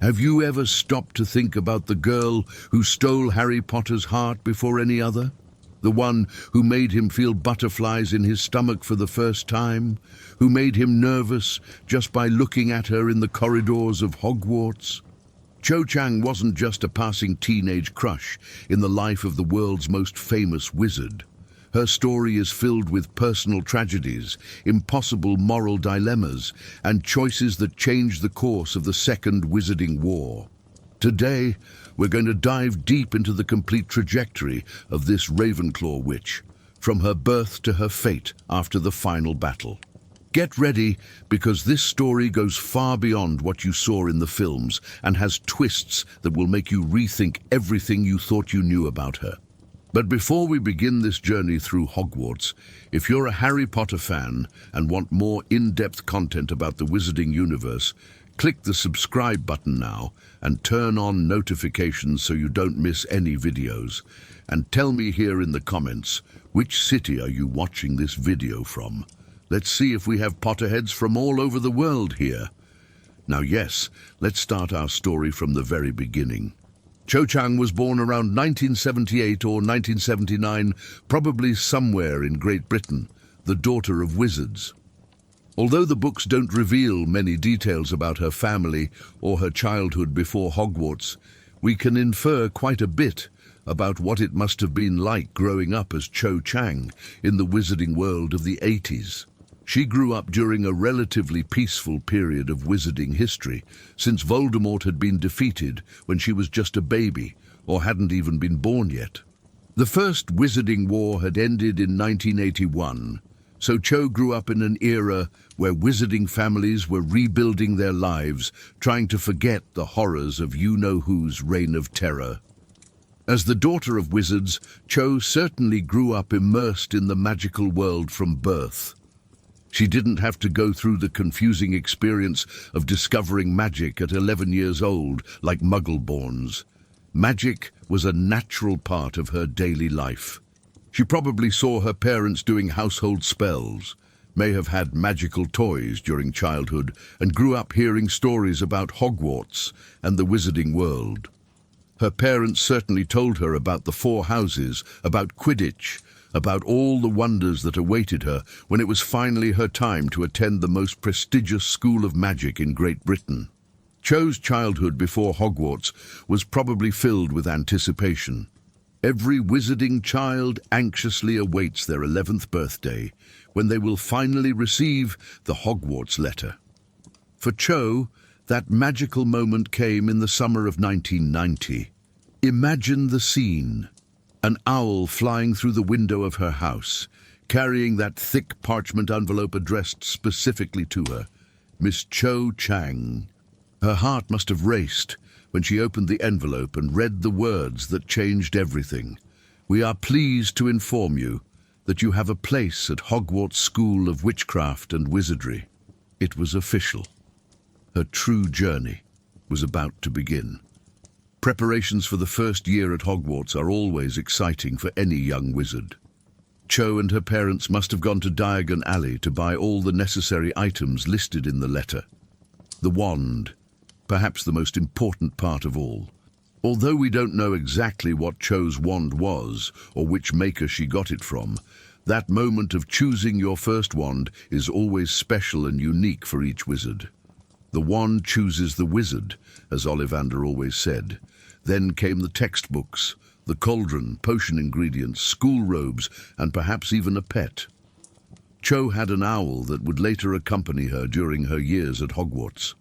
Have you ever stopped to think about the girl who stole Harry Potter's heart before any other? The one who made him feel butterflies in his stomach for the first time? Who made him nervous just by looking at her in the corridors of Hogwarts? Cho Chang wasn't just a passing teenage crush in the life of the world's most famous wizard. Her story is filled with personal tragedies, impossible moral dilemmas, and choices that changed the course of the Second Wizarding War. Today, we're going to dive deep into the complete trajectory of this Ravenclaw witch, from her birth to her fate after the final battle. Get ready, because this story goes far beyond what you saw in the films and has twists that will make you rethink everything you thought you knew about her. But before we begin this journey through Hogwarts, if you're a Harry Potter fan and want more in-depth content about the Wizarding universe, click the subscribe button now and turn on notifications so you don't miss any videos. And tell me here in the comments, which city are you watching this video from? Let's see if we have Potterheads from all over the world here. Now yes, let's start our story from the very beginning. Cho Chang was born around 1978 or 1979, probably somewhere in Great Britain, the daughter of wizards. Although the books don't reveal many details about her family or her childhood before Hogwarts, we can infer quite a bit about what it must have been like growing up as Cho Chang in the wizarding world of the 80s. She grew up during a relatively peaceful period of wizarding history, since Voldemort had been defeated when she was just a baby, or hadn't even been born yet. The First Wizarding War had ended in 1981, so Cho grew up in an era where wizarding families were rebuilding their lives, trying to forget the horrors of you-know-who's reign of terror. As the daughter of wizards, Cho certainly grew up immersed in the magical world from birth. She didn't have to go through the confusing experience of discovering magic at 11 years old, like Muggle-borns. Magic was a natural part of her daily life. She probably saw her parents doing household spells, may have had magical toys during childhood, and grew up hearing stories about Hogwarts and the wizarding world. Her parents certainly told her about the four houses, about Quidditch, about all the wonders that awaited her when it was finally her time to attend the most prestigious school of magic in Great Britain. Cho's childhood before Hogwarts was probably filled with anticipation. Every wizarding child anxiously awaits their 11th birthday, when they will finally receive the Hogwarts letter. For Cho, that magical moment came in the summer of 1990. Imagine the scene. An owl flying through the window of her house, carrying that thick parchment envelope addressed specifically to her, Miss Cho Chang. Her heart must have raced when she opened the envelope and read the words that changed everything. "We are pleased to inform you that you have a place at Hogwarts School of Witchcraft and Wizardry." It was official. Her true journey was about to begin. Preparations for the first year at Hogwarts are always exciting for any young wizard. Cho and her parents must have gone to Diagon Alley to buy all the necessary items listed in the letter. The wand, perhaps the most important part of all. Although we don't know exactly what Cho's wand was or which maker she got it from, that moment of choosing your first wand is always special and unique for each wizard. The wand chooses the wizard, as Ollivander always said. Then came the textbooks, the cauldron, potion ingredients, school robes, and perhaps even a pet. Cho had an owl that would later accompany her during her years at Hogwarts.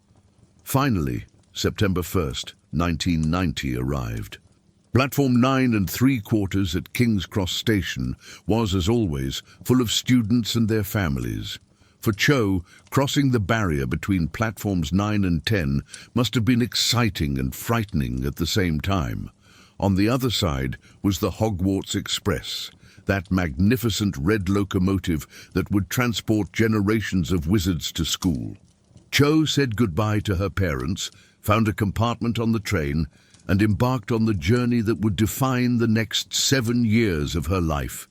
Finally, September 1st, 1990 arrived. Platform 9 3/4 at King's Cross Station was, as always, full of students and their families. For Cho, crossing the barrier between platforms 9 and 10 must have been exciting and frightening at the same time. On the other side was the Hogwarts Express, that magnificent red locomotive that would transport generations of wizards to school. Cho said goodbye to her parents, found a compartment on the train, and embarked on the journey that would define the next 7 years of her life.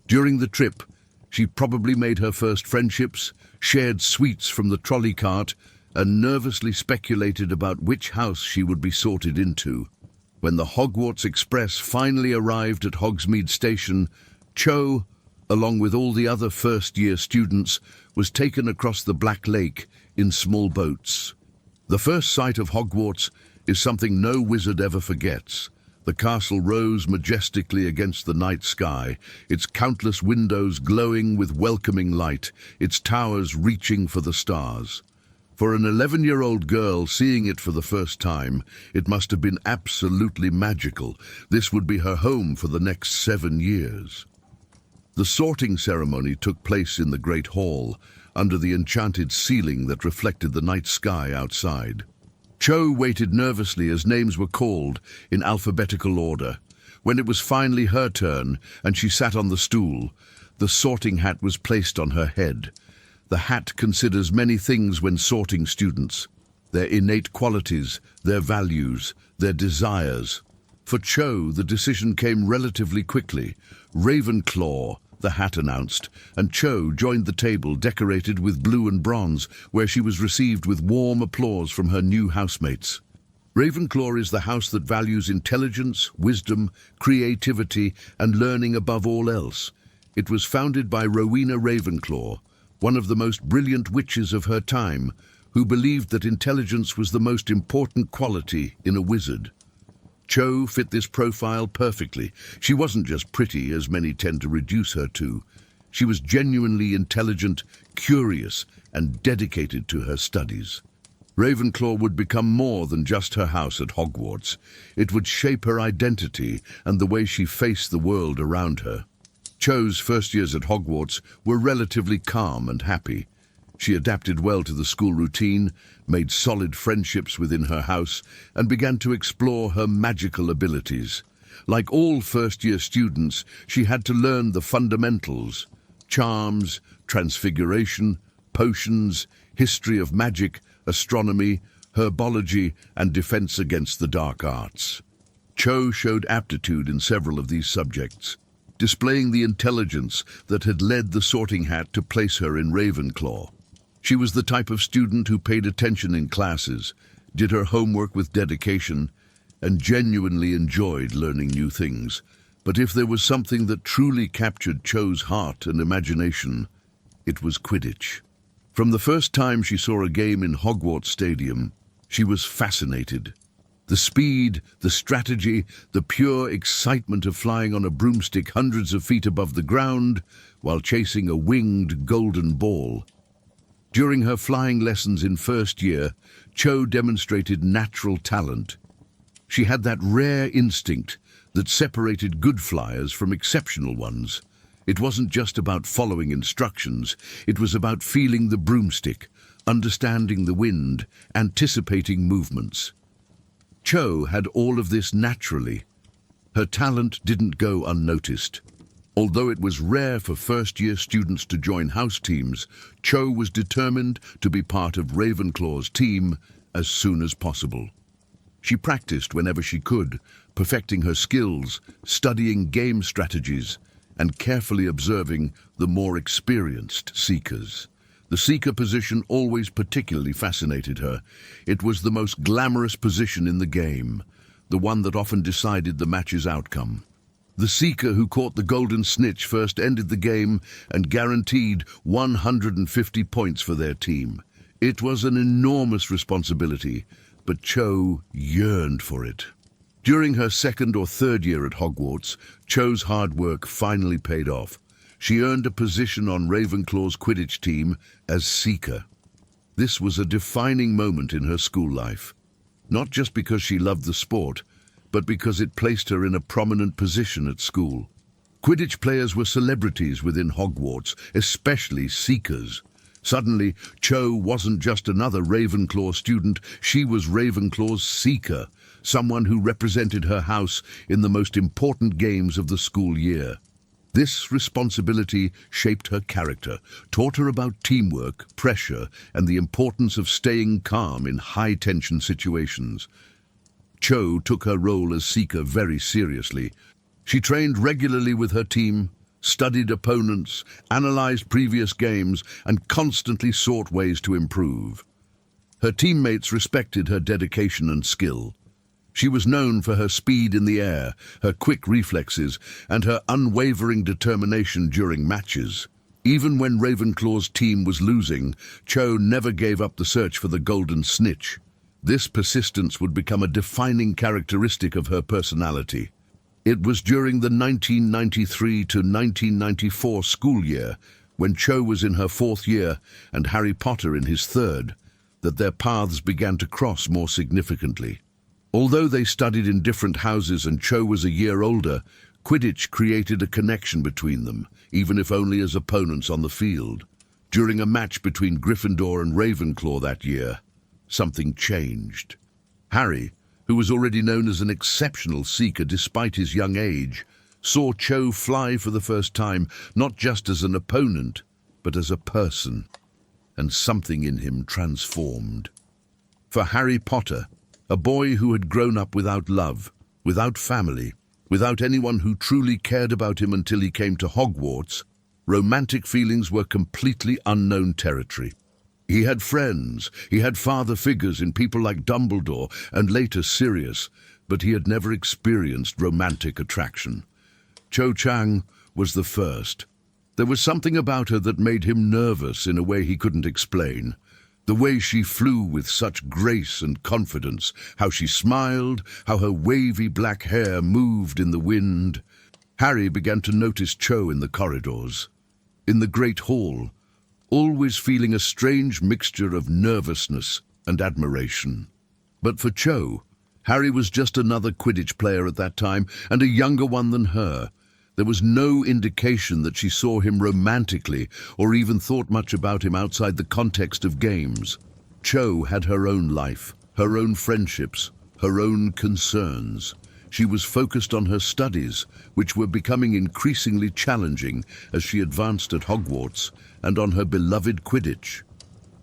During the trip, she probably made her first friendships, shared sweets from the trolley cart, and nervously speculated about which house she would be sorted into. When the Hogwarts Express finally arrived at Hogsmeade Station, Cho, along with all the other first-year students, was taken across the Black Lake in small boats. The first sight of Hogwarts is something no wizard ever forgets. The castle rose majestically against the night sky, its countless windows glowing with welcoming light, its towers reaching for the stars. For an 11-year-old girl seeing it for the first time, it must have been absolutely magical. This would be her home for the next 7 years. The sorting ceremony took place in the Great Hall, under the enchanted ceiling that reflected the night sky outside. Cho waited nervously as names were called in alphabetical order. When it was finally her turn and she sat on the stool, the sorting hat was placed on her head. The hat considers many things when sorting students: their innate qualities, their values, their desires. For Cho, the decision came relatively quickly. Ravenclaw, the hat announced, and Cho joined the table decorated with blue and bronze, where she was received with warm applause from her new housemates. Ravenclaw is the house that values intelligence, wisdom, creativity, and learning above all else. It was founded by Rowena Ravenclaw, one of the most brilliant witches of her time, who believed that intelligence was the most important quality in a wizard. Cho fit this profile perfectly. She wasn't just pretty, as many tend to reduce her to. She was genuinely intelligent, curious, and dedicated to her studies. Ravenclaw would become more than just her house at Hogwarts. It would shape her identity and the way she faced the world around her. Cho's first years at Hogwarts were relatively calm and happy. She adapted well to the school routine, made solid friendships within her house, and began to explore her magical abilities. Like all first-year students, she had to learn the fundamentals: charms, transfiguration, potions, history of magic, astronomy, herbology, and defense against the dark arts. Cho showed aptitude in several of these subjects, displaying the intelligence that had led the sorting hat to place her in Ravenclaw. She was the type of student who paid attention in classes, did her homework with dedication, and genuinely enjoyed learning new things. But if there was something that truly captured Cho's heart and imagination, it was Quidditch. From the first time she saw a game in Hogwarts Stadium, she was fascinated. The speed, the strategy, the pure excitement of flying on a broomstick hundreds of feet above the ground while chasing a winged golden ball. During her flying lessons in first year, Cho demonstrated natural talent. She had that rare instinct that separated good flyers from exceptional ones. It wasn't just about following instructions, it was about feeling the broomstick, understanding the wind, anticipating movements. Cho had all of this naturally. Her talent didn't go unnoticed. Although it was rare for first-year students to join house teams, Cho was determined to be part of Ravenclaw's team as soon as possible. She practiced whenever she could, perfecting her skills, studying game strategies, and carefully observing the more experienced seekers. The seeker position always particularly fascinated her. It was the most glamorous position in the game, the one that often decided the match's outcome. The seeker who caught the golden snitch first ended the game and guaranteed 150 points for their team. It was an enormous responsibility, but Cho yearned for it. During her second or third year at Hogwarts, Cho's hard work finally paid off. She earned a position on Ravenclaw's Quidditch team as Seeker. This was a defining moment in her school life, not just because she loved the sport, but because it placed her in a prominent position at school. Quidditch players were celebrities within Hogwarts, especially Seekers. Suddenly, Cho wasn't just another Ravenclaw student, she was Ravenclaw's Seeker, someone who represented her house in the most important games of the school year. This responsibility shaped her character, taught her about teamwork, pressure, and the importance of staying calm in high-tension situations. Cho took her role as Seeker very seriously. She trained regularly with her team, studied opponents, analyzed previous games, and constantly sought ways to improve. Her teammates respected her dedication and skill. She was known for her speed in the air, her quick reflexes, and her unwavering determination during matches. Even when Ravenclaw's team was losing, Cho never gave up the search for the golden snitch. This persistence would become a defining characteristic of her personality. It was during the 1993 to 1994 school year, when Cho was in her 4th year and Harry Potter in his 3rd, that their paths began to cross more significantly. Although they studied in different houses and Cho was a year older, Quidditch created a connection between them, even if only as opponents on the field. During a match between Gryffindor and Ravenclaw that year, something changed. Harry, who was already known as an exceptional seeker despite his young age, saw Cho fly for the first time, not just as an opponent, but as a person, and something in him transformed. For Harry Potter, a boy who had grown up without love, without family, without anyone who truly cared about him until he came to Hogwarts, romantic feelings were completely unknown territory. He had friends, he had father figures in people like Dumbledore and later Sirius, but he had never experienced romantic attraction. Cho Chang was the first. There was something about her that made him nervous in a way he couldn't explain. The way she flew with such grace and confidence, how she smiled, how her wavy black hair moved in the wind. Harry began to notice Cho in the corridors, in the great hall, always feeling a strange mixture of nervousness and admiration. But for Cho, Harry was just another Quidditch player at that time, and a younger one than her. There was no indication that she saw him romantically or even thought much about him outside the context of games. Cho had her own life, her own friendships, her own concerns. She was focused on her studies, which were becoming increasingly challenging as she advanced at Hogwarts, and on her beloved Quidditch.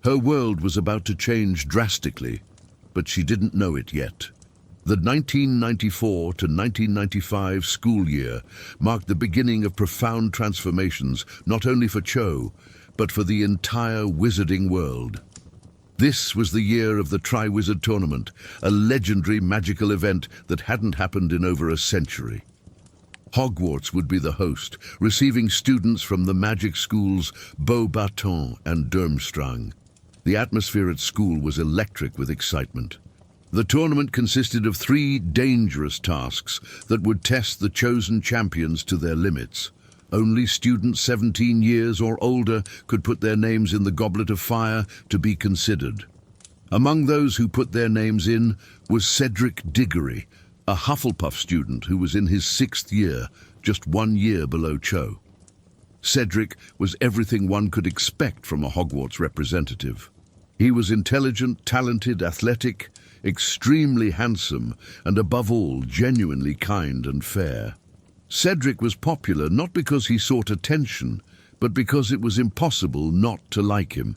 Her world was about to change drastically, but she didn't know it yet. The 1994 to 1995 school year marked the beginning of profound transformations, not only for Cho, but for the entire wizarding world. This was the year of the Triwizard Tournament, a legendary magical event that hadn't happened in over a century. Hogwarts would be the host, receiving students from the magic schools Beauxbatons and Durmstrang. The atmosphere at school was electric with excitement. The tournament consisted of 3 dangerous tasks that would test the chosen champions to their limits. Only students 17 years or older could put their names in the Goblet of Fire to be considered. Among those who put their names in was Cedric Diggory, a Hufflepuff student who was in his 6th year, just 1 year below Cho. Cedric was everything one could expect from a Hogwarts representative. He was intelligent, talented, athletic, extremely handsome, and above all, genuinely kind and fair. Cedric was popular not because he sought attention, but because it was impossible not to like him.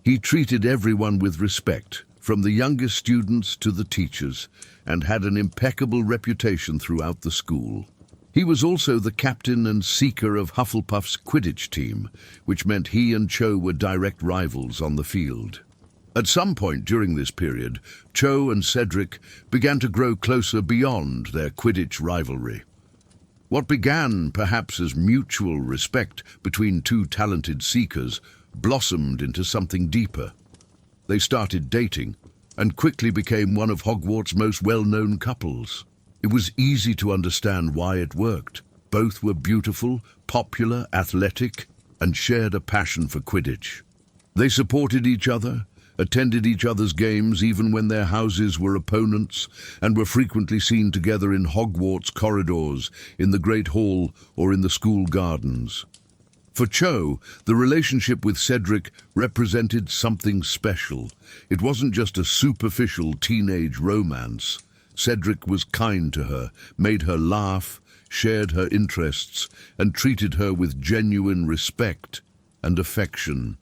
He treated everyone with respect, from the youngest students to the teachers, and had an impeccable reputation throughout the school. He was also the captain and seeker of Hufflepuff's Quidditch team, which meant he and Cho were direct rivals on the field. At some point during this period, Cho and Cedric began to grow closer beyond their Quidditch rivalry. What began perhaps as mutual respect between 2 talented seekers blossomed into something deeper. They started dating and quickly became one of Hogwarts' most well-known couples. It was easy to understand why it worked. Both were beautiful, popular, athletic, and shared a passion for Quidditch. They supported each other, attended each other's games even when their houses were opponents, and were frequently seen together in Hogwarts corridors, in the Great Hall, or in the school gardens. For Cho, the relationship with Cedric represented something special. It wasn't just a superficial teenage romance. Cedric was kind to her, made her laugh, shared her interests, and treated her with genuine respect and affection.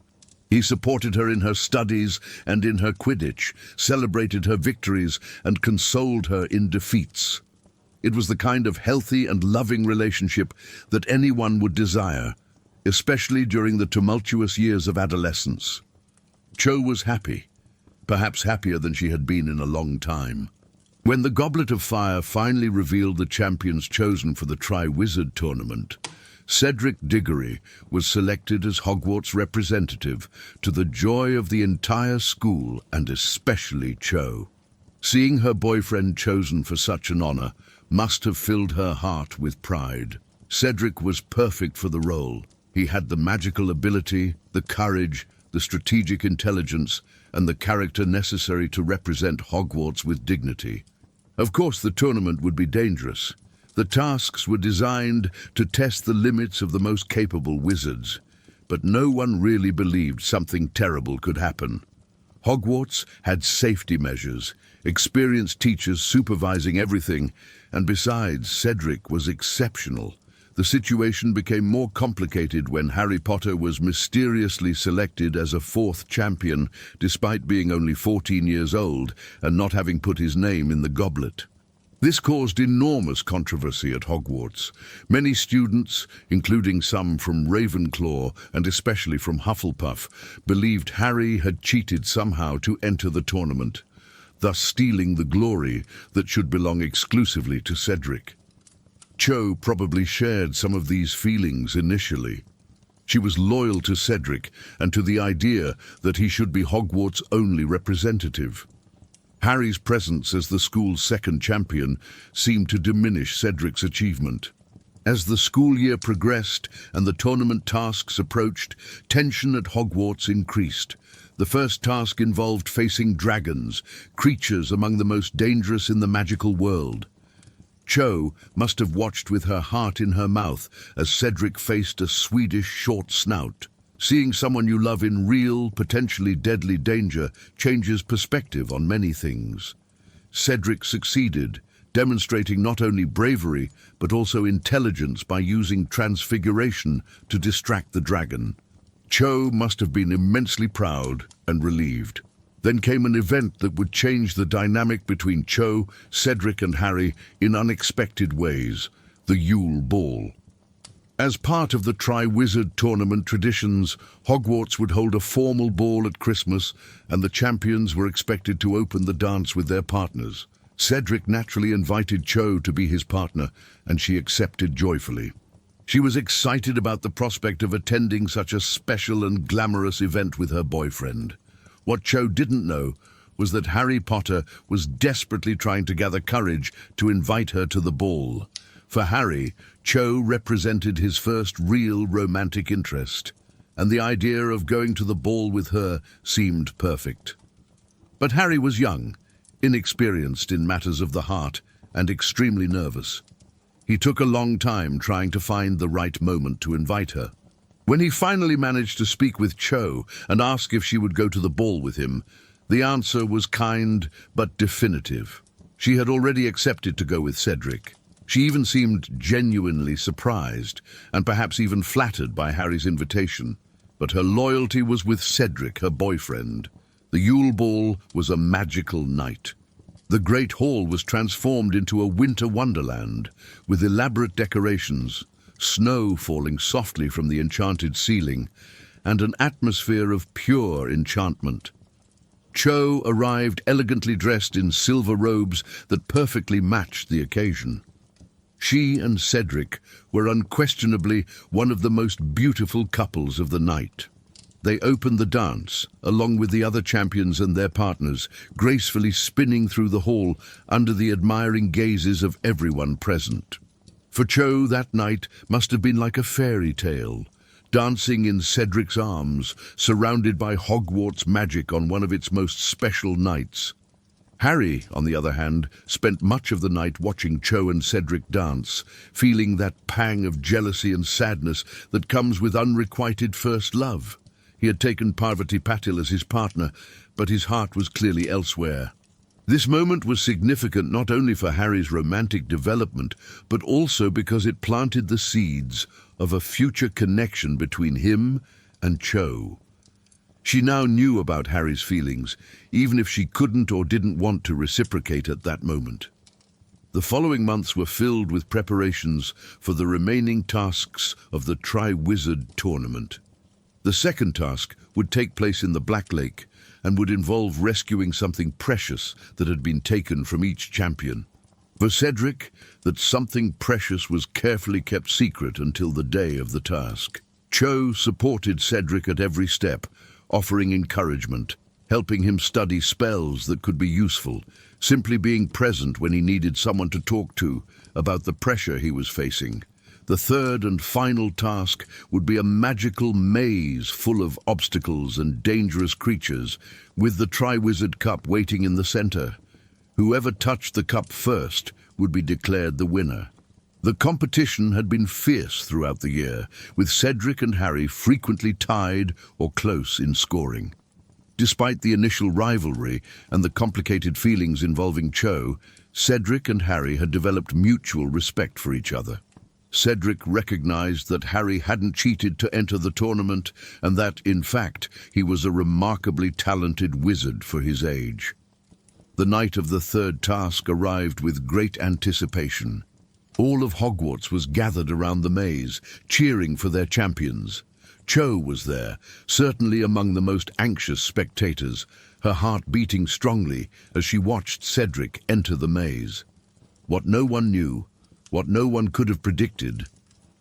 He supported her in her studies and in her Quidditch, celebrated her victories, and consoled her in defeats. It was the kind of healthy and loving relationship that anyone would desire, especially during the tumultuous years of adolescence. Cho was happy, perhaps happier than she had been in a long time. When the Goblet of Fire finally revealed the champions chosen for the Tri-Wizard tournament, Cedric Diggory was selected as Hogwarts representative, to the joy of the entire school and especially Cho. Seeing her boyfriend chosen for such an honor must have filled her heart with pride. Cedric was perfect for the role. He had the magical ability, the courage, the strategic intelligence, and the character necessary to represent Hogwarts with dignity. Of course, the tournament would be dangerous. The tasks were designed to test the limits of the most capable wizards, but no one really believed something terrible could happen. Hogwarts had safety measures, experienced teachers supervising everything, and besides, Cedric was exceptional. The situation became more complicated when Harry Potter was mysteriously selected as a fourth champion, despite being only 14 years old and not having put his name in the goblet. This caused enormous controversy at Hogwarts. Many students, including some from Ravenclaw and especially from Hufflepuff, believed Harry had cheated somehow to enter the tournament, thus stealing the glory that should belong exclusively to Cedric. Cho probably shared some of these feelings initially. She was loyal to Cedric and to the idea that he should be Hogwarts' only representative. Harry's presence as the school's second champion seemed to diminish Cedric's achievement. As the school year progressed and the tournament tasks approached, tension at Hogwarts increased. The first task involved facing dragons, creatures among the most dangerous in the magical world. Cho must have watched with her heart in her mouth as Cedric faced a Swedish short snout. Seeing someone you love in real, potentially deadly danger changes perspective on many things. Cedric succeeded, demonstrating not only bravery but also intelligence by using transfiguration to distract the dragon. Cho must have been immensely proud and relieved. Then came an event that would change the dynamic between Cho, Cedric and Harry in unexpected ways: the Yule Ball. As part of the Tri-Wizard tournament traditions, Hogwarts would hold a formal ball at Christmas, and the champions were expected to open the dance with their partners. Cedric naturally invited Cho to be his partner, and she accepted joyfully. She was excited about the prospect of attending such a special and glamorous event with her boyfriend. What Cho didn't know was that Harry Potter was desperately trying to gather courage to invite her to the ball. For Harry, Cho represented his first real romantic interest, and the idea of going to the ball with her seemed perfect. But Harry was young, inexperienced in matters of the heart, and extremely nervous. He took a long time trying to find the right moment to invite her. When he finally managed to speak with Cho and ask if she would go to the ball with him, the answer was kind but definitive. She had already accepted to go with Cedric. She even seemed genuinely surprised and perhaps even flattered by Harry's invitation. But her loyalty was with Cedric, her boyfriend. The Yule Ball was a magical night. The Great Hall was transformed into a winter wonderland with elaborate decorations, snow falling softly from the enchanted ceiling, and an atmosphere of pure enchantment. Cho arrived elegantly dressed in silver robes that perfectly matched the occasion. She and Cedric were unquestionably one of the most beautiful couples of the night. They opened the dance, along with the other champions and their partners, gracefully spinning through the hall under the admiring gazes of everyone present. For Cho, that night must have been like a fairy tale, dancing in Cedric's arms, surrounded by Hogwarts magic on one of its most special nights. Harry, on the other hand, spent much of the night watching Cho and Cedric dance, feeling that pang of jealousy and sadness that comes with unrequited first love. He had taken Parvati Patil as his partner, but his heart was clearly elsewhere. This moment was significant not only for Harry's romantic development, but also because it planted the seeds of a future connection between him and Cho. She now knew about Harry's feelings, even if she couldn't or didn't want to reciprocate at that moment. The following months were filled with preparations for the remaining tasks of the Tri-Wizard tournament. The second task would take place in the Black Lake, and would involve rescuing something precious that had been taken from each champion. For Cedric, that something precious was carefully kept secret until the day of the task. Cho supported Cedric at every step, offering encouragement, helping him study spells that could be useful, simply being present when he needed someone to talk to about the pressure he was facing. The third and final task would be a magical maze full of obstacles and dangerous creatures, with the Triwizard Cup waiting in the center. Whoever touched the cup first would be declared the winner. The competition had been fierce throughout the year, with Cedric and Harry frequently tied or close in scoring. Despite the initial rivalry and the complicated feelings involving Cho, Cedric and Harry had developed mutual respect for each other. Cedric recognized that Harry hadn't cheated to enter the tournament and that, in fact, he was a remarkably talented wizard for his age. The night of the third task arrived with great anticipation. All of Hogwarts was gathered around the maze, cheering for their champions. Cho was there, certainly among the most anxious spectators, her heart beating strongly as she watched Cedric enter the maze. What no one knew, what no one could have predicted,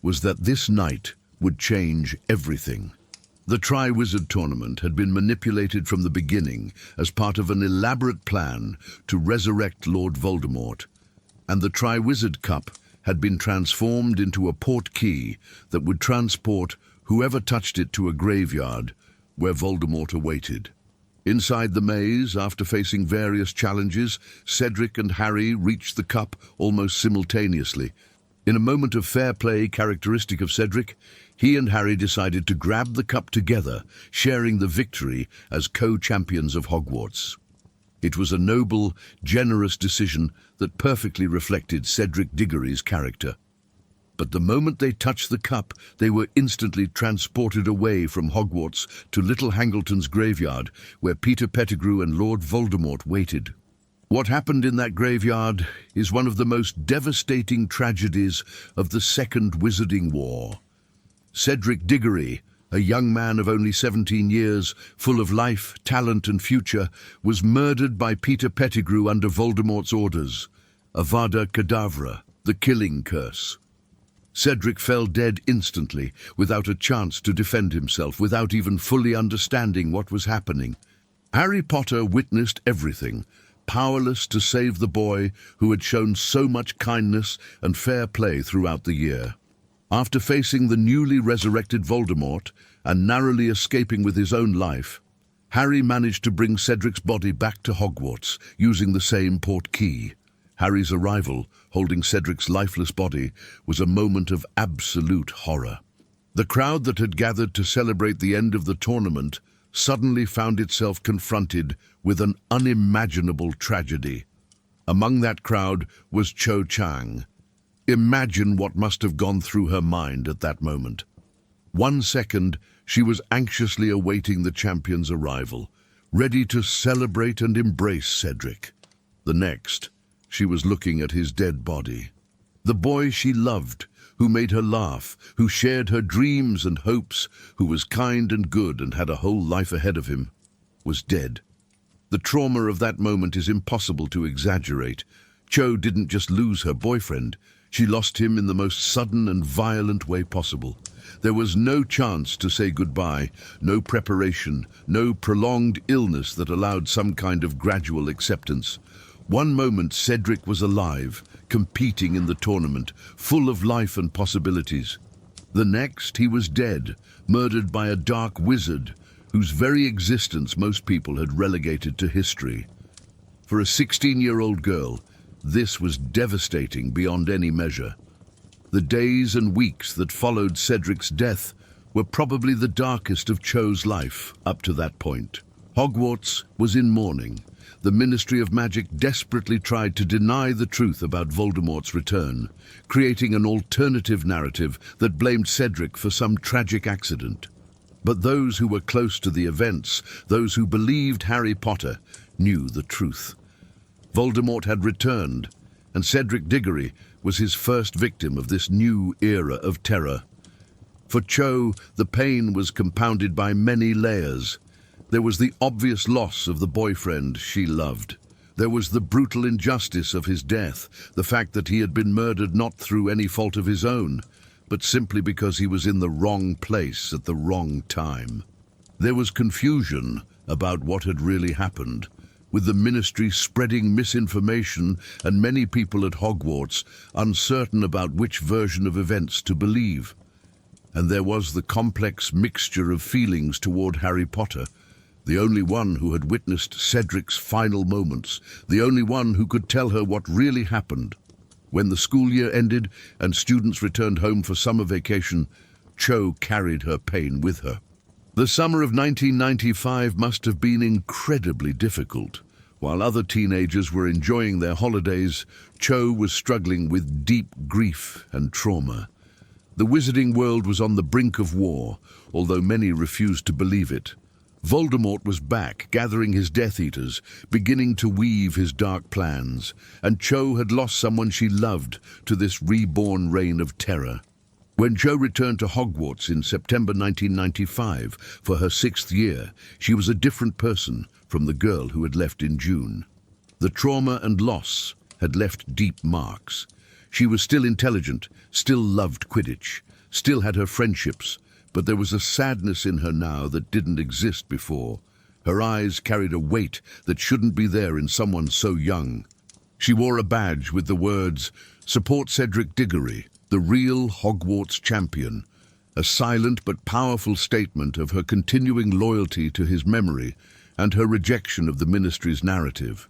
was that this night would change everything. The Triwizard Tournament had been manipulated from the beginning as part of an elaborate plan to resurrect Lord Voldemort, and the Triwizard Cup had been transformed into a portkey that would transport whoever touched it to a graveyard where Voldemort awaited. Inside the maze, after facing various challenges, Cedric and Harry reached the cup almost simultaneously. In a moment of fair play characteristic of Cedric, he and Harry decided to grab the cup together, sharing the victory as co-champions of Hogwarts. It was a noble, generous decision that perfectly reflected Cedric Diggory's character. But the moment they touched the cup, they were instantly transported away from Hogwarts to Little Hangleton's graveyard, where Peter Pettigrew and Lord Voldemort waited. What happened in that graveyard is one of the most devastating tragedies of the Second Wizarding War. Cedric Diggory, a young man of only 17 years, full of life, talent and future, was murdered by Peter Pettigrew under Voldemort's orders. Avada Kedavra, the killing curse. Cedric fell dead instantly, without a chance to defend himself, without even fully understanding what was happening. Harry Potter witnessed everything, powerless to save the boy who had shown so much kindness and fair play throughout the year. After facing the newly resurrected Voldemort and narrowly escaping with his own life, Harry managed to bring Cedric's body back to Hogwarts using the same portkey. Harry's arrival, holding Cedric's lifeless body, was a moment of absolute horror. The crowd that had gathered to celebrate the end of the tournament suddenly found itself confronted with an unimaginable tragedy. Among that crowd was Cho Chang. Imagine what must have gone through her mind at that moment. 1 second, she was anxiously awaiting the champion's arrival, ready to celebrate and embrace Cedric. The next, she was looking at his dead body. The boy she loved, who made her laugh, who shared her dreams and hopes, who was kind and good and had a whole life ahead of him, was dead. The trauma of that moment is impossible to exaggerate. Cho didn't just lose her boyfriend, she lost him in the most sudden and violent way possible. There was no chance to say goodbye, no preparation, no prolonged illness that allowed some kind of gradual acceptance. One moment Cedric was alive, competing in the tournament, full of life and possibilities. The next, he was dead, murdered by a dark wizard, whose very existence most people had relegated to history. For a 16-year-old girl, this was devastating beyond any measure. The days and weeks that followed Cedric's death were probably the darkest of Cho's life up to that point. Hogwarts was in mourning. The Ministry of Magic desperately tried to deny the truth about Voldemort's return, creating an alternative narrative that blamed Cedric for some tragic accident. But those who were close to the events, those who believed Harry Potter, knew the truth. Voldemort had returned, and Cedric Diggory was his first victim of this new era of terror. For Cho, the pain was compounded by many layers. There was the obvious loss of the boyfriend she loved. There was the brutal injustice of his death, the fact that he had been murdered not through any fault of his own, but simply because he was in the wrong place at the wrong time. There was confusion about what had really happened, with the ministry spreading misinformation and many people at Hogwarts uncertain about which version of events to believe. And there was the complex mixture of feelings toward Harry Potter, the only one who had witnessed Cedric's final moments, the only one who could tell her what really happened. When the school year ended and students returned home for summer vacation, Cho carried her pain with her. The summer of 1995 must have been incredibly difficult. While other teenagers were enjoying their holidays, Cho was struggling with deep grief and trauma. The wizarding world was on the brink of war, although many refused to believe it. Voldemort was back, gathering his Death Eaters, beginning to weave his dark plans, and Cho had lost someone she loved to this reborn reign of terror. When Cho returned to Hogwarts in September 1995 for her 6th year, she was a different person from the girl who had left in June. The trauma and loss had left deep marks. She was still intelligent, still loved Quidditch, still had her friendships, but there was a sadness in her now that didn't exist before. Her eyes carried a weight that shouldn't be there in someone so young. She wore a badge with the words, "Support Cedric Diggory, the real Hogwarts champion," a silent but powerful statement of her continuing loyalty to his memory and her rejection of the ministry's narrative.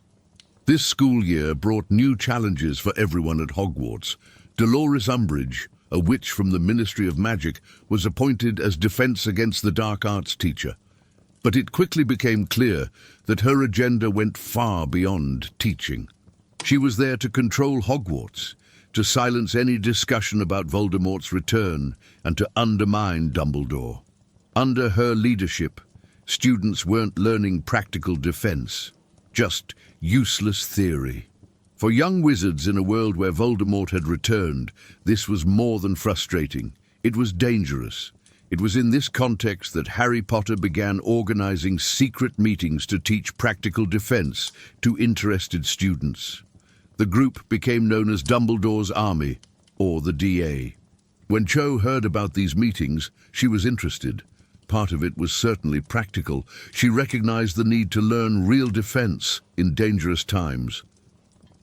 This school year brought new challenges for everyone at Hogwarts. Dolores Umbridge, a witch from the Ministry of Magic, was appointed as Defense Against the Dark Arts teacher. But it quickly became clear that her agenda went far beyond teaching. She was there to control Hogwarts, to silence any discussion about Voldemort's return, and to undermine Dumbledore. Under her leadership, students weren't learning practical defense, just useless theory. For young wizards in a world where Voldemort had returned, this was more than frustrating. It was dangerous. It was in this context that Harry Potter began organizing secret meetings to teach practical defense to interested students. The group became known as Dumbledore's Army, or the DA. When Cho heard about these meetings, she was interested. Part of it was certainly practical. She recognized the need to learn real defense in dangerous times.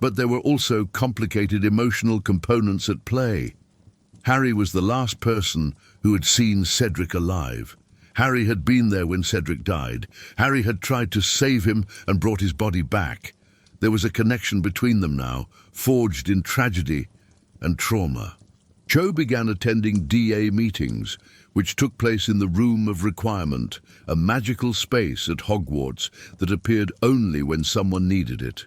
But there were also complicated emotional components at play. Harry was the last person who had seen Cedric alive. Harry had been there when Cedric died. Harry had tried to save him and brought his body back. There was a connection between them now, forged in tragedy and trauma. Cho began attending DA meetings, which took place in the Room of Requirement, a magical space at Hogwarts that appeared only when someone needed it.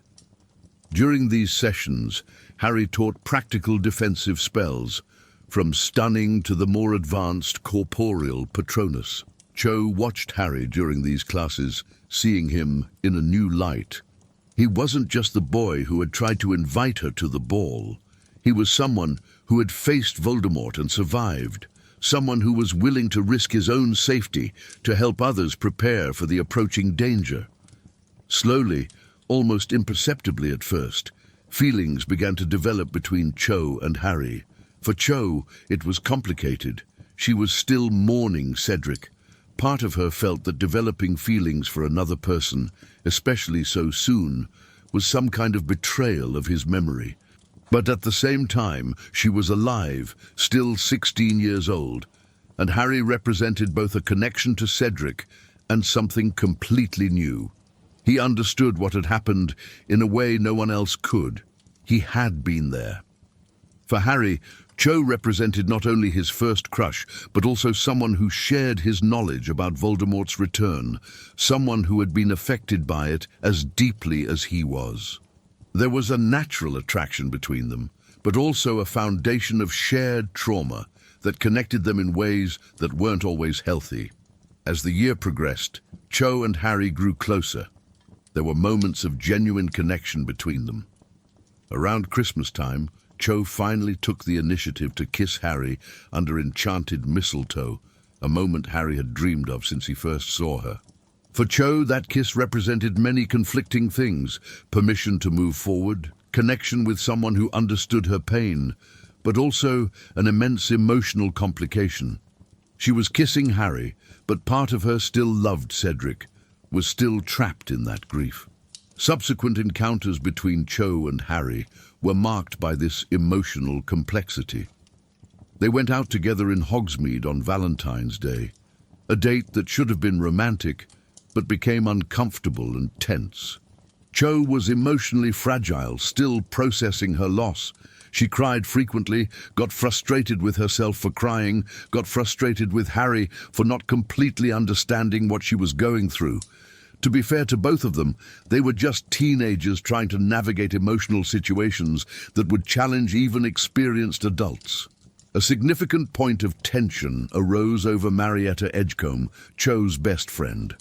During these sessions, Harry taught practical defensive spells, from stunning to the more advanced corporeal Patronus. Cho watched Harry during these classes, seeing him in a new light. He wasn't just the boy who had tried to invite her to the ball. He was someone who had faced Voldemort and survived, someone who was willing to risk his own safety to help others prepare for the approaching danger. Slowly, almost imperceptibly at first, feelings began to develop between Cho and Harry. For Cho, it was complicated. She was still mourning Cedric. Part of her felt that developing feelings for another person, especially so soon, was some kind of betrayal of his memory. But at the same time, she was alive, still 16 years old, and Harry represented both a connection to Cedric and something completely new. He understood what had happened in a way no one else could. He had been there. For Harry, Cho represented not only his first crush, but also someone who shared his knowledge about Voldemort's return, someone who had been affected by it as deeply as he was. There was a natural attraction between them, but also a foundation of shared trauma that connected them in ways that weren't always healthy. As the year progressed, Cho and Harry grew closer. There were moments of genuine connection between them. Around Christmas time, Cho finally took the initiative to kiss Harry under enchanted mistletoe, a moment Harry had dreamed of since he first saw her. For Cho, that kiss represented many conflicting things: permission to move forward, connection with someone who understood her pain, but also an immense emotional complication. She was kissing Harry, but part of her still loved Cedric, was still trapped in that grief. Subsequent encounters between Cho and Harry were marked by this emotional complexity. They went out together in Hogsmeade on Valentine's Day, a date that should have been romantic, but became uncomfortable and tense. Cho was emotionally fragile, still processing her loss. She cried frequently, got frustrated with herself for crying, got frustrated with Harry for not completely understanding what she was going through. To be fair to both of them, they were just teenagers trying to navigate emotional situations that would challenge even experienced adults. A significant point of tension arose over Marietta Edgecombe, Cho's best friend.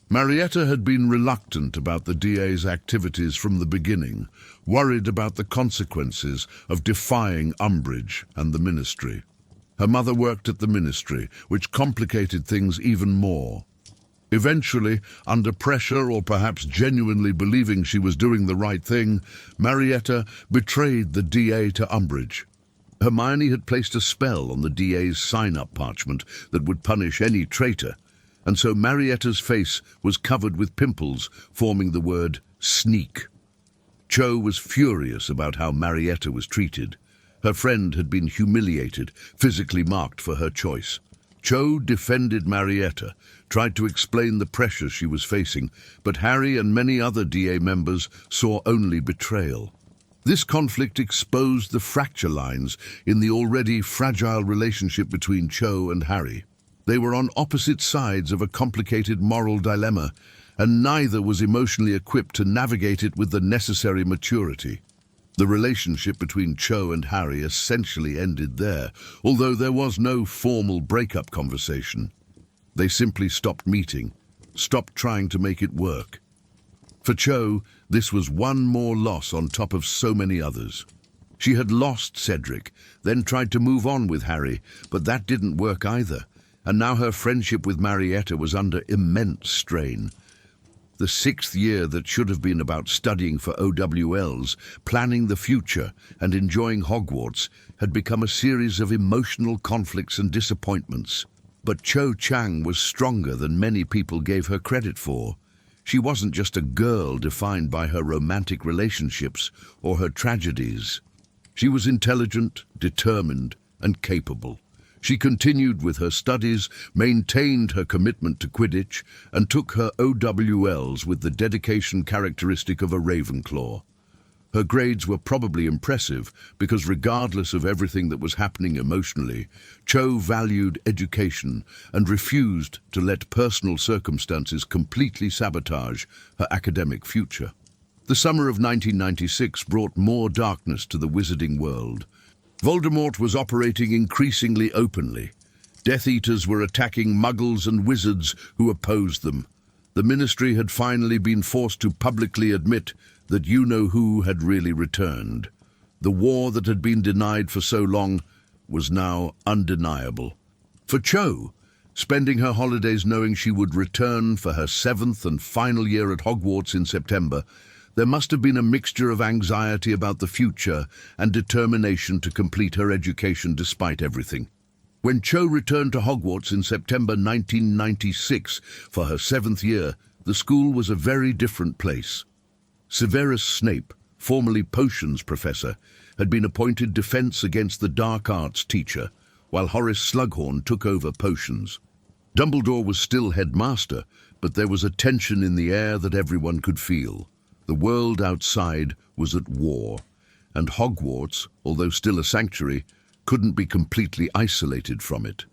Marietta had been reluctant about the DA's activities from the beginning, worried about the consequences of defying Umbridge and the Ministry. Her mother worked at the Ministry, which complicated things even more. Eventually, under pressure or perhaps genuinely believing she was doing the right thing, Marietta betrayed the DA to Umbridge. Hermione had placed a spell on the DA's sign-up parchment that would punish any traitor, and so Marietta's face was covered with pimples, forming the word sneak. Cho was furious about how Marietta was treated. Her friend had been humiliated, physically marked for her choice. Cho defended Marietta, tried to explain the pressure she was facing, but Harry and many other DA members saw only betrayal. This conflict exposed the fracture lines in the already fragile relationship between Cho and Harry. They were on opposite sides of a complicated moral dilemma, and neither was emotionally equipped to navigate it with the necessary maturity. The relationship between Cho and Harry essentially ended there, although there was no formal breakup conversation. They simply stopped meeting, stopped trying to make it work. For Cho, this was one more loss on top of so many others. She had lost Cedric, then tried to move on with Harry, but that didn't work either, and now her friendship with Marietta was under immense strain. The 6th year that should have been about studying for OWLs, planning the future, and enjoying Hogwarts had become a series of emotional conflicts and disappointments. But Cho Chang was stronger than many people gave her credit for. She wasn't just a girl defined by her romantic relationships or her tragedies. She was intelligent, determined, and capable. She continued with her studies, maintained her commitment to Quidditch, and took her OWLs with the dedication characteristic of a Ravenclaw. Her grades were probably impressive because regardless of everything that was happening emotionally, Cho valued education and refused to let personal circumstances completely sabotage her academic future. The summer of 1996 brought more darkness to the wizarding world. Voldemort was operating increasingly openly. Death Eaters were attacking muggles and wizards who opposed them. The Ministry had finally been forced to publicly admit that you-know-who had really returned. The war that had been denied for so long was now undeniable. For Cho, spending her holidays knowing she would return for her 7th and final year at Hogwarts in September, there must have been a mixture of anxiety about the future and determination to complete her education despite everything. When Cho returned to Hogwarts in September 1996 for her 7th year, the school was a very different place. Severus Snape, formerly Potions Professor, had been appointed Defense Against the Dark Arts teacher, while Horace Slughorn took over Potions. Dumbledore was still headmaster, but there was a tension in the air that everyone could feel. The world outside was at war, and Hogwarts, although still a sanctuary, couldn't be completely isolated from it.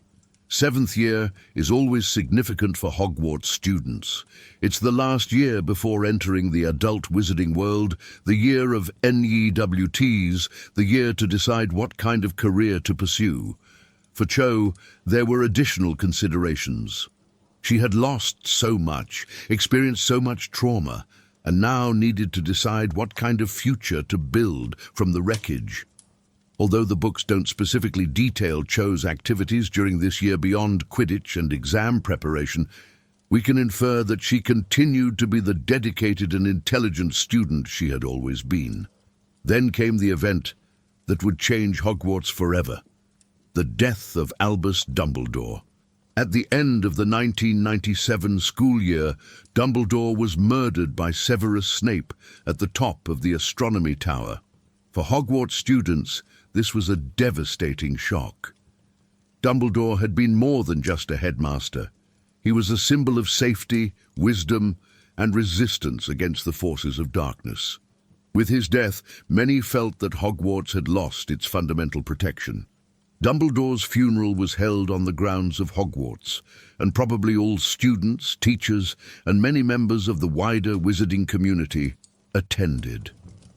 7th year is always significant for Hogwarts students. It's the last year before entering the adult wizarding world, the year of NEWTs, the year to decide what kind of career to pursue. For Cho, there were additional considerations. She had lost so much, experienced so much trauma, and now needed to decide what kind of future to build from the wreckage. Although the books don't specifically detail Cho's activities during this year beyond Quidditch and exam preparation, We can infer that she continued to be the dedicated and intelligent student she had always been. Then came the event that would change Hogwarts forever: the death of Albus Dumbledore. At the end of the 1997 school year, Dumbledore was murdered by Severus Snape at the top of the astronomy tower. For Hogwarts students, this was a devastating shock. Dumbledore had been more than just a headmaster. He was a symbol of safety, wisdom, and resistance against the forces of darkness. With his death, many felt that Hogwarts had lost its fundamental protection. Dumbledore's funeral was held on the grounds of Hogwarts, and probably all students, teachers, and many members of the wider wizarding community attended.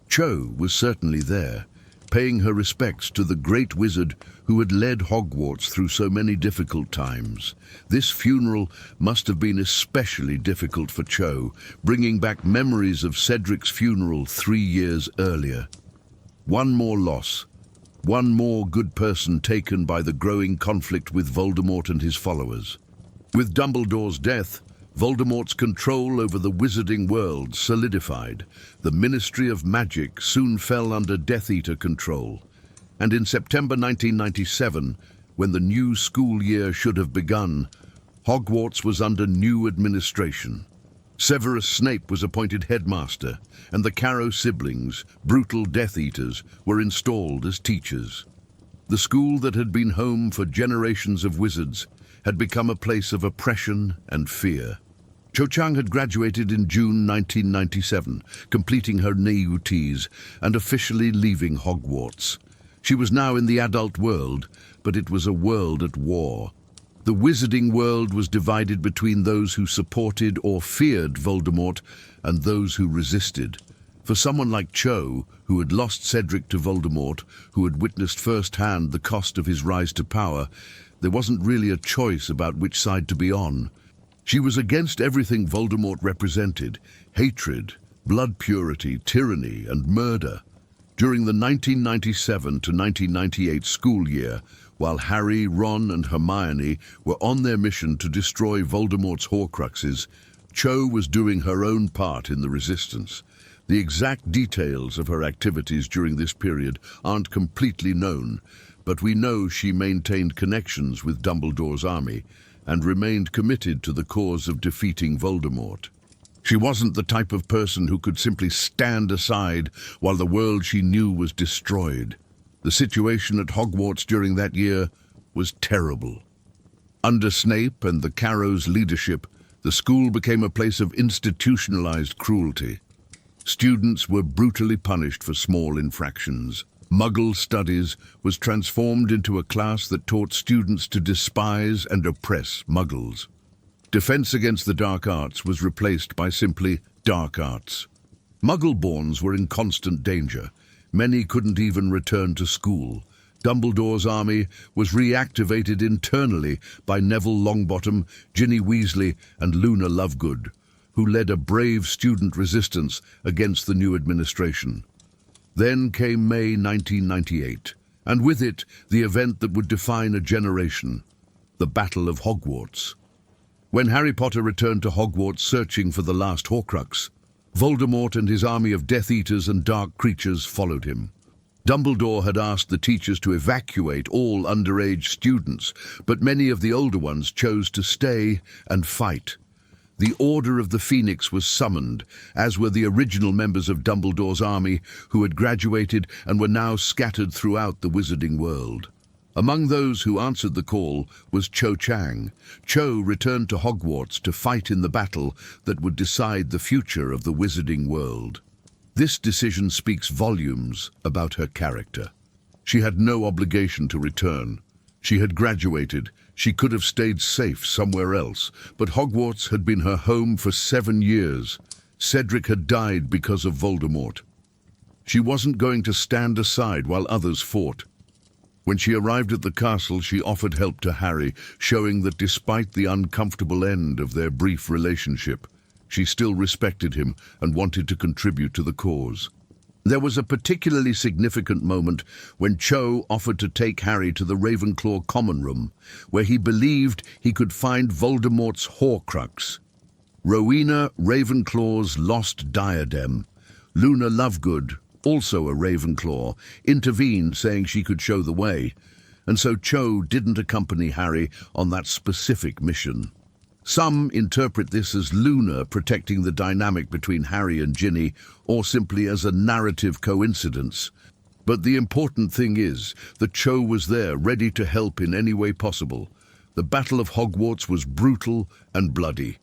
Cho was certainly there, paying her respects to the great wizard who had led Hogwarts through so many difficult times. This funeral must have been especially difficult for Cho, bringing back memories of Cedric's funeral 3 years earlier. One more loss. One more good person taken by the growing conflict with Voldemort and his followers. With Dumbledore's death, Voldemort's control over the wizarding world solidified. The Ministry of Magic soon fell under Death Eater control. And in September 1997, when the new school year should have begun, Hogwarts was under new administration. Severus Snape was appointed headmaster, and the Carrow siblings, brutal Death Eaters, were installed as teachers. The school that had been home for generations of wizards had become a place of oppression and fear. Cho Chang had graduated in June 1997, completing her NEUTs and officially leaving Hogwarts. She was now in the adult world, but it was a world at war. The wizarding world was divided between those who supported or feared Voldemort and those who resisted. For someone like Cho, who had lost Cedric to Voldemort, who had witnessed firsthand the cost of his rise to power, there wasn't really a choice about which side to be on. She was against everything Voldemort represented: hatred, blood purity, tyranny, and murder. During the 1997 to 1998 school year, while Harry, Ron, and Hermione were on their mission to destroy Voldemort's Horcruxes, Cho was doing her own part in the resistance. The exact details of her activities during this period aren't completely known, but we know she maintained connections with Dumbledore's army and remained committed to the cause of defeating Voldemort. She wasn't the type of person who could simply stand aside while the world she knew was destroyed. The situation at Hogwarts during that year was terrible. Under Snape and the Carrow's leadership, the school became a place of institutionalized cruelty. Students were brutally punished for small infractions. Muggle studies was transformed into a class that taught students to despise and oppress Muggles. Defense against the dark arts was replaced by simply dark arts. Muggle-borns were in constant danger. Many couldn't even return to school. Dumbledore's army was reactivated internally by Neville Longbottom, Ginny Weasley, and Luna Lovegood, who led a brave student resistance against the new administration. Then came May 1998, and with it, the event that would define a generation: the Battle of Hogwarts. When Harry Potter returned to Hogwarts searching for the last Horcrux, Voldemort and his army of Death Eaters and dark creatures followed him. Dumbledore had asked the teachers to evacuate all underage students, but many of the older ones chose to stay and fight. The Order of the Phoenix was summoned, as were the original members of Dumbledore's army who had graduated and were now scattered throughout the wizarding world. Among those who answered the call was Cho Chang. Cho returned to Hogwarts to fight in the battle that would decide the future of the wizarding world. This decision speaks volumes about her character. She had no obligation to return. She had graduated. She could have stayed safe somewhere else, but Hogwarts had been her home for 7 years. Cedric had died because of Voldemort. She wasn't going to stand aside while others fought. When she arrived at the castle, she offered help to Harry, showing that despite the uncomfortable end of their brief relationship, she still respected him and wanted to contribute to the cause. There was a particularly significant moment when Cho offered to take Harry to the Ravenclaw common room, where he believed he could find Voldemort's Horcrux. Rowena Ravenclaw's lost diadem, Luna Lovegood, also a Ravenclaw, intervened saying she could show the way, and so Cho didn't accompany Harry on that specific mission. Some interpret this as Luna protecting the dynamic between Harry and Ginny, or simply as a narrative coincidence. But the important thing is that Cho was there, ready to help in any way possible. The Battle of Hogwarts was brutal and bloody.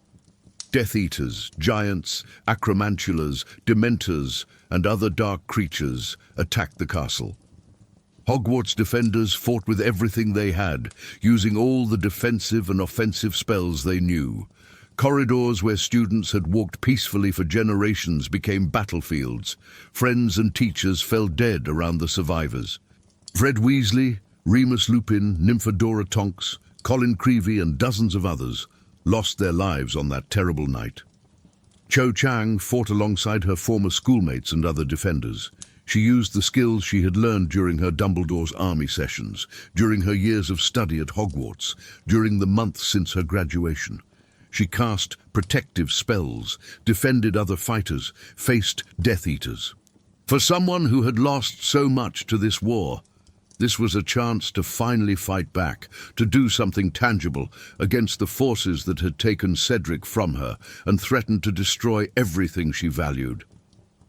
Death Eaters, giants, acromantulas, dementors, and other dark creatures attacked the castle. Hogwarts defenders fought with everything they had, using all the defensive and offensive spells they knew. Corridors where students had walked peacefully for generations became battlefields. Friends and teachers fell dead around the survivors. Fred Weasley, Remus Lupin, Nymphadora Tonks, Colin Creevey and dozens of others lost their lives on that terrible night. Cho Chang fought alongside her former schoolmates and other defenders. She used the skills she had learned during her Dumbledore's army sessions, during her years of study at Hogwarts, during the months since her graduation. She cast protective spells, defended other fighters, faced Death Eaters. For someone who had lost so much to this war, this was a chance to finally fight back, to do something tangible against the forces that had taken Cedric from her and threatened to destroy everything she valued.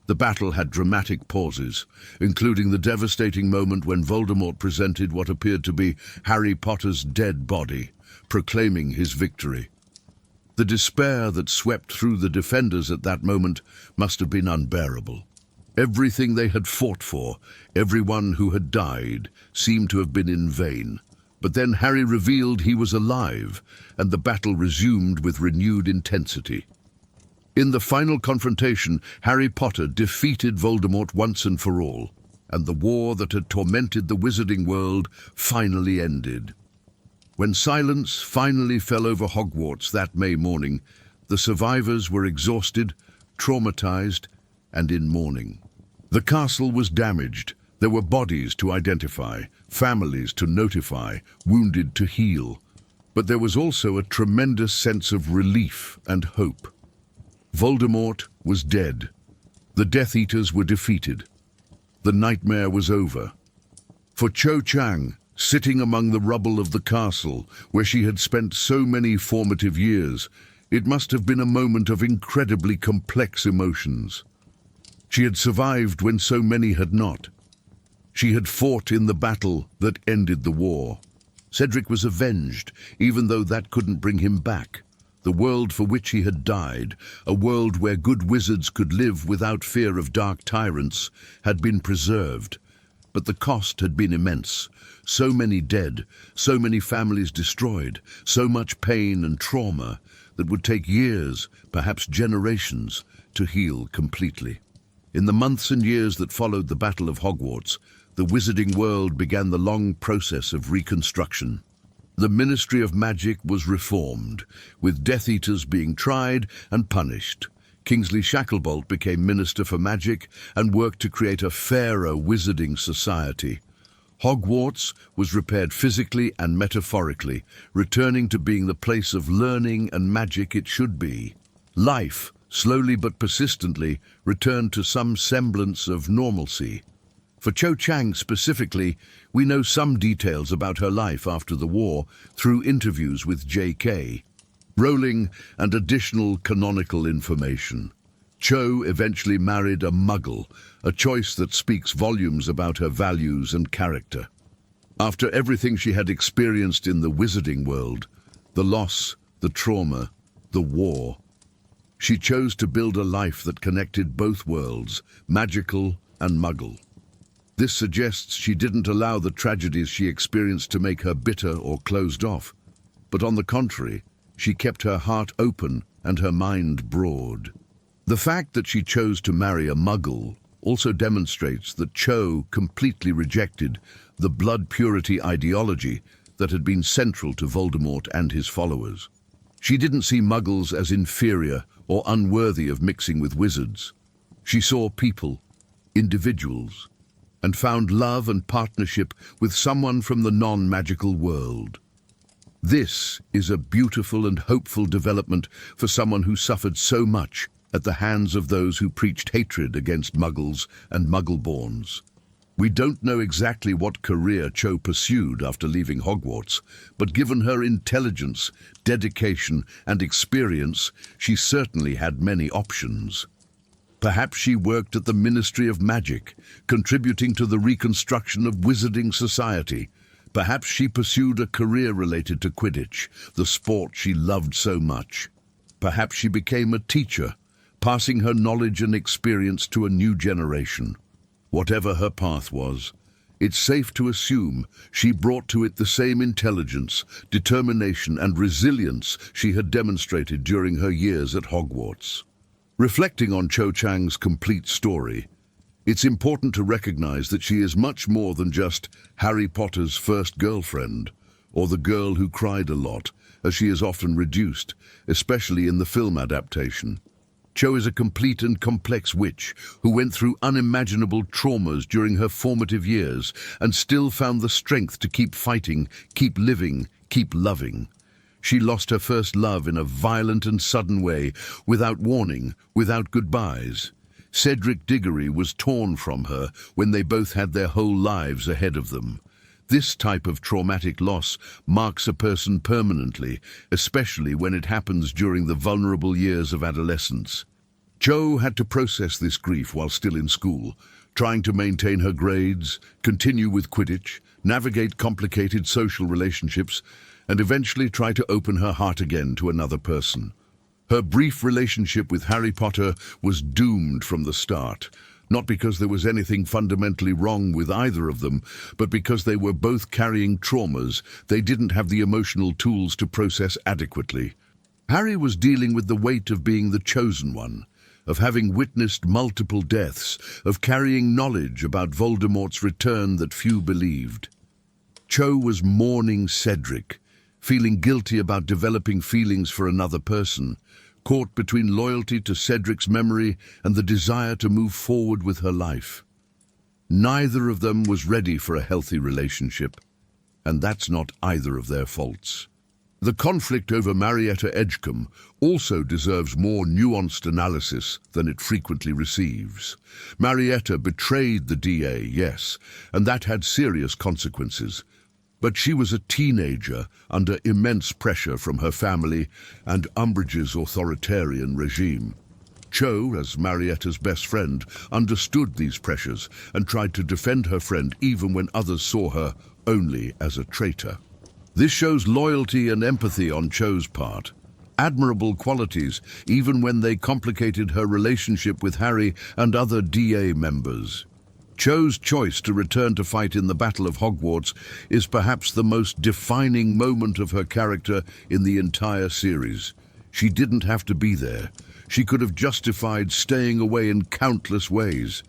The battle had dramatic pauses, including the devastating moment when Voldemort presented what appeared to be Harry Potter's dead body, proclaiming his victory. The despair that swept through the defenders at that moment must have been unbearable. Everything they had fought for, everyone who had died, seemed to have been in vain. But then Harry revealed he was alive, and the battle resumed with renewed intensity. In the final confrontation, Harry Potter defeated Voldemort once and for all, and the war that had tormented the wizarding world finally ended. When silence finally fell over Hogwarts that May morning, the survivors were exhausted, traumatized, and in mourning. The castle was damaged. There were bodies to identify, families to notify, wounded to heal. But there was also a tremendous sense of relief and hope. Voldemort was dead. The Death Eaters were defeated. The nightmare was over. For Cho Chang, sitting among the rubble of the castle where she had spent so many formative years, it must have been a moment of incredibly complex emotions. She had survived when so many had not. She had fought in the battle that ended the war. Cedric was avenged, even though that couldn't bring him back. The world for which he had died, a world where good wizards could live without fear of dark tyrants, had been preserved. But the cost had been immense. So many dead, so many families destroyed, so much pain and trauma that would take years, perhaps generations, to heal completely. In the months and years that followed the Battle of Hogwarts, the wizarding world began the long process of reconstruction. The Ministry of Magic was reformed, with Death Eaters being tried and punished. Kingsley Shacklebolt became Minister for Magic and worked to create a fairer wizarding society. Hogwarts was repaired physically and metaphorically, returning to being the place of learning and magic it should be. Life, slowly but persistently, returned to some semblance of normalcy. For Cho Chang specifically, we know some details about her life after the war through interviews with J.K. Rowling and additional canonical information. Cho eventually married a Muggle, a choice that speaks volumes about her values and character. After everything she had experienced in the wizarding world, the loss, the trauma, the war, she chose to build a life that connected both worlds, magical and Muggle. This suggests she didn't allow the tragedies she experienced to make her bitter or closed off, but on the contrary, she kept her heart open and her mind broad. The fact that she chose to marry a Muggle also demonstrates that Cho completely rejected the blood purity ideology that had been central to Voldemort and his followers. She didn't see Muggles as inferior or unworthy of mixing with wizards. She saw people, individuals, and found love and partnership with someone from the non-magical world. This is a beautiful and hopeful development for someone who suffered so much at the hands of those who preached hatred against Muggles and Muggle-borns. We don't know exactly what career Cho pursued after leaving Hogwarts, but given her intelligence, dedication, and experience, she certainly had many options. Perhaps she worked at the Ministry of Magic, contributing to the reconstruction of wizarding society. Perhaps she pursued a career related to Quidditch, the sport she loved so much. Perhaps she became a teacher, passing her knowledge and experience to a new generation. Whatever her path was, it's safe to assume she brought to it the same intelligence, determination, and resilience she had demonstrated during her years at Hogwarts. Reflecting on Cho Chang's complete story, it's important to recognize that she is much more than just Harry Potter's first girlfriend, or the girl who cried a lot, as she is often reduced, especially in the film adaptation. Cho is a complete and complex witch who went through unimaginable traumas during her formative years and still found the strength to keep fighting, keep living, keep loving. She lost her first love in a violent and sudden way, without warning, without goodbyes. Cedric Diggory was torn from her when they both had their whole lives ahead of them. This type of traumatic loss marks a person permanently, especially when it happens during the vulnerable years of adolescence. Cho had to process this grief while still in school, trying to maintain her grades, continue with Quidditch, navigate complicated social relationships, and eventually try to open her heart again to another person. Her brief relationship with Harry Potter was doomed from the start, not because there was anything fundamentally wrong with either of them, but because they were both carrying traumas they didn't have the emotional tools to process adequately. Harry was dealing with the weight of being the chosen one, of having witnessed multiple deaths, of carrying knowledge about Voldemort's return that few believed. Cho was mourning Cedric, feeling guilty about developing feelings for another person, caught between loyalty to Cedric's memory and the desire to move forward with her life. Neither of them was ready for a healthy relationship, and that's not either of their faults. The conflict over Marietta Edgecombe also deserves more nuanced analysis than it frequently receives. Marietta betrayed the DA, yes, and that had serious consequences. But she was a teenager under immense pressure from her family and Umbridge's authoritarian regime. Cho, as Marietta's best friend, understood these pressures and tried to defend her friend even when others saw her only as a traitor. This shows loyalty and empathy on Cho's part, admirable qualities even when they complicated her relationship with Harry and other DA members. Cho's choice to return to fight in the Battle of Hogwarts is perhaps the most defining moment of her character in the entire series. She didn't have to be there. She could have justified staying away in countless ways.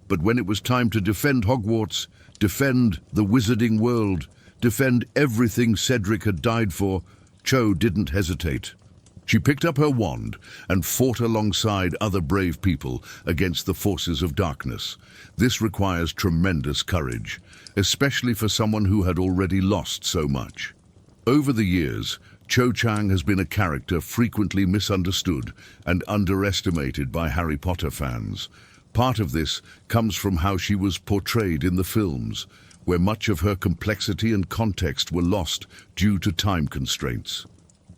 But when it was time to defend Hogwarts, defend the wizarding world, defend everything Cedric had died for, Cho didn't hesitate. She picked up her wand and fought alongside other brave people against the forces of darkness. This requires tremendous courage, especially for someone who had already lost so much. Over the years, Cho Chang has been a character frequently misunderstood and underestimated by Harry Potter fans. Part of this comes from how she was portrayed in the films, where much of her complexity and context were lost due to time constraints.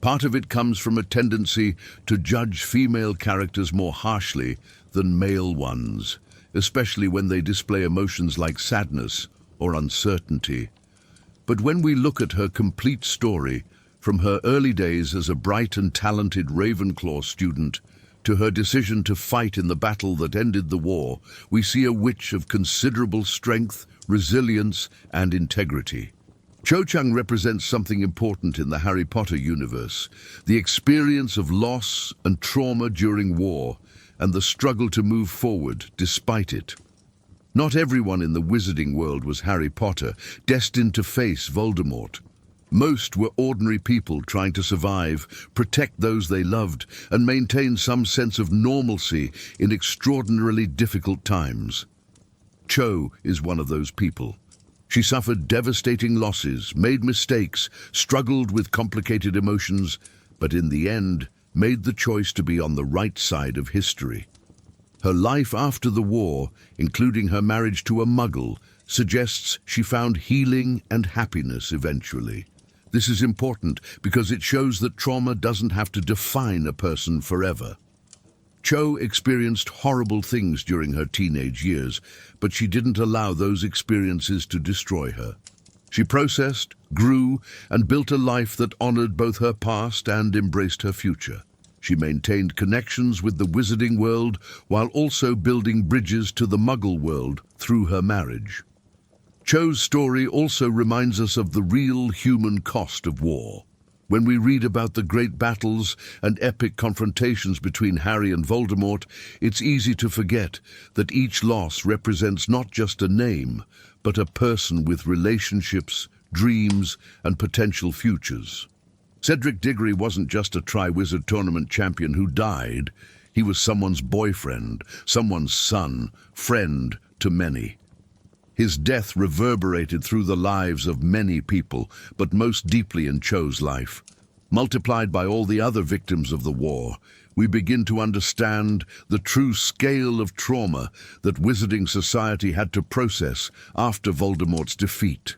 Part of it comes from a tendency to judge female characters more harshly than male ones, especially when they display emotions like sadness or uncertainty. But when we look at her complete story, from her early days as a bright and talented Ravenclaw student to her decision to fight in the battle that ended the war, we see a witch of considerable strength, resilience, and integrity. Cho Chang represents something important in the Harry Potter universe, the experience of loss and trauma during war, and the struggle to move forward despite it. Not everyone in the wizarding world was Harry Potter, destined to face Voldemort. Most were ordinary people trying to survive, protect those they loved, and maintain some sense of normalcy in extraordinarily difficult times. Cho is one of those people. She suffered devastating losses, made mistakes, struggled with complicated emotions, but in the end, made the choice to be on the right side of history. Her life after the war, including her marriage to a Muggle, suggests she found healing and happiness eventually. This is important because it shows that trauma doesn't have to define a person forever. Cho experienced horrible things during her teenage years, but she didn't allow those experiences to destroy her. She processed, grew, and built a life that honored both her past and embraced her future. She maintained connections with the wizarding world while also building bridges to the Muggle world through her marriage. Cho's story also reminds us of the real human cost of war. When we read about the great battles and epic confrontations between Harry and Voldemort, it's easy to forget that each loss represents not just a name, but a person with relationships, dreams, and potential futures. Cedric Diggory wasn't just a Triwizard Tournament champion who died. He was someone's boyfriend, someone's son, friend to many. His death reverberated through the lives of many people, but most deeply in Cho's life. Multiplied by all the other victims of the war, we begin to understand the true scale of trauma that Wizarding Society had to process after Voldemort's defeat.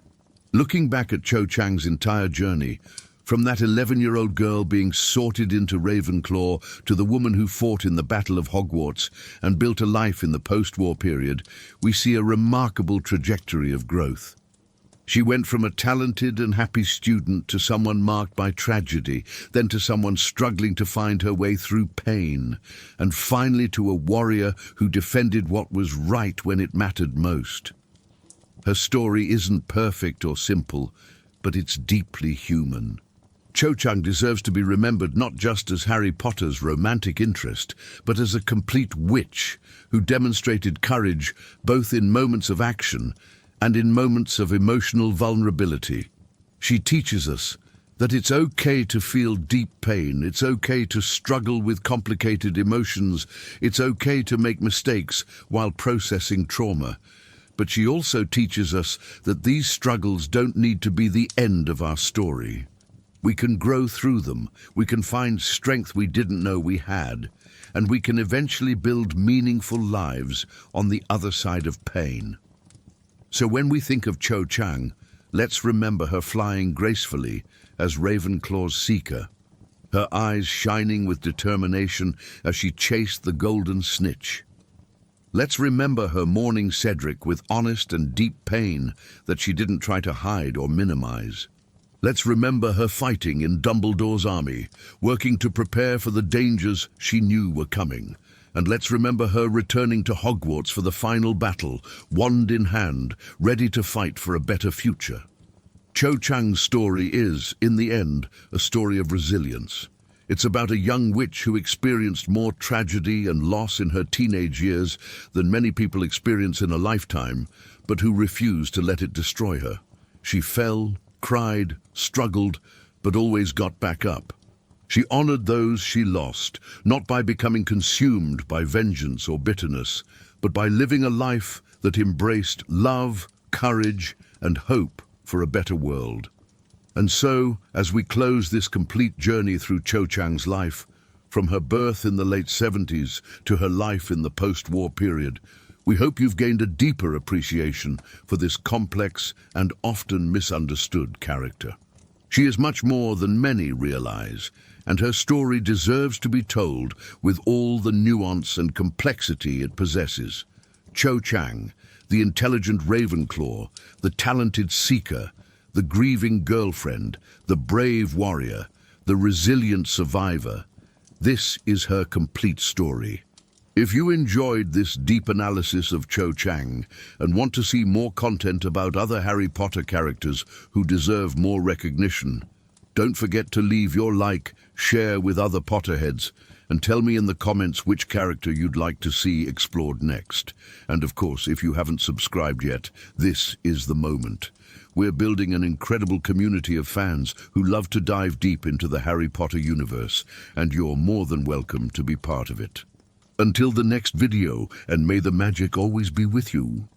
Looking back at Cho Chang's entire journey, from that 11-year-old girl being sorted into Ravenclaw to the woman who fought in the Battle of Hogwarts and built a life in the post-war period, we see a remarkable trajectory of growth. She went from a talented and happy student to someone marked by tragedy, then to someone struggling to find her way through pain, and finally to a warrior who defended what was right when it mattered most. Her story isn't perfect or simple, but it's deeply human. Cho Chang deserves to be remembered not just as Harry Potter's romantic interest, but as a complete witch who demonstrated courage both in moments of action and in moments of emotional vulnerability. She teaches us that it's okay to feel deep pain, it's okay to struggle with complicated emotions, it's okay to make mistakes while processing trauma. But she also teaches us that these struggles don't need to be the end of our story. We can grow through them, we can find strength we didn't know we had, and we can eventually build meaningful lives on the other side of pain. So when we think of Cho Chang, let's remember her flying gracefully as Ravenclaw's seeker, her eyes shining with determination as she chased the golden snitch. Let's remember her mourning Cedric with honest and deep pain that she didn't try to hide or minimize. Let's remember her fighting in Dumbledore's army, working to prepare for the dangers she knew were coming. And let's remember her returning to Hogwarts for the final battle, wand in hand, ready to fight for a better future. Cho Chang's story is, in the end, a story of resilience. It's about a young witch who experienced more tragedy and loss in her teenage years than many people experience in a lifetime, but who refused to let it destroy her. She fell, cried, struggled, but always got back up. She honored those she lost, not by becoming consumed by vengeance or bitterness, but by living a life that embraced love, courage, and hope for a better world. And so, as we close this complete journey through Cho Chang's life, from her birth in the late 70s to her life in the post-war period, we hope you've gained a deeper appreciation for this complex and often misunderstood character. She is much more than many realize, and her story deserves to be told with all the nuance and complexity it possesses. Cho Chang, the intelligent Ravenclaw, the talented seeker, the grieving girlfriend, the brave warrior, the resilient survivor. This is her complete story. If you enjoyed this deep analysis of Cho Chang and want to see more content about other Harry Potter characters who deserve more recognition, don't forget to leave your like, share with other Potterheads, and tell me in the comments which character you'd like to see explored next. And of course, if you haven't subscribed yet, this is the moment. We're building an incredible community of fans who love to dive deep into the Harry Potter universe, and you're more than welcome to be part of it. Until the next video, and may the magic always be with you.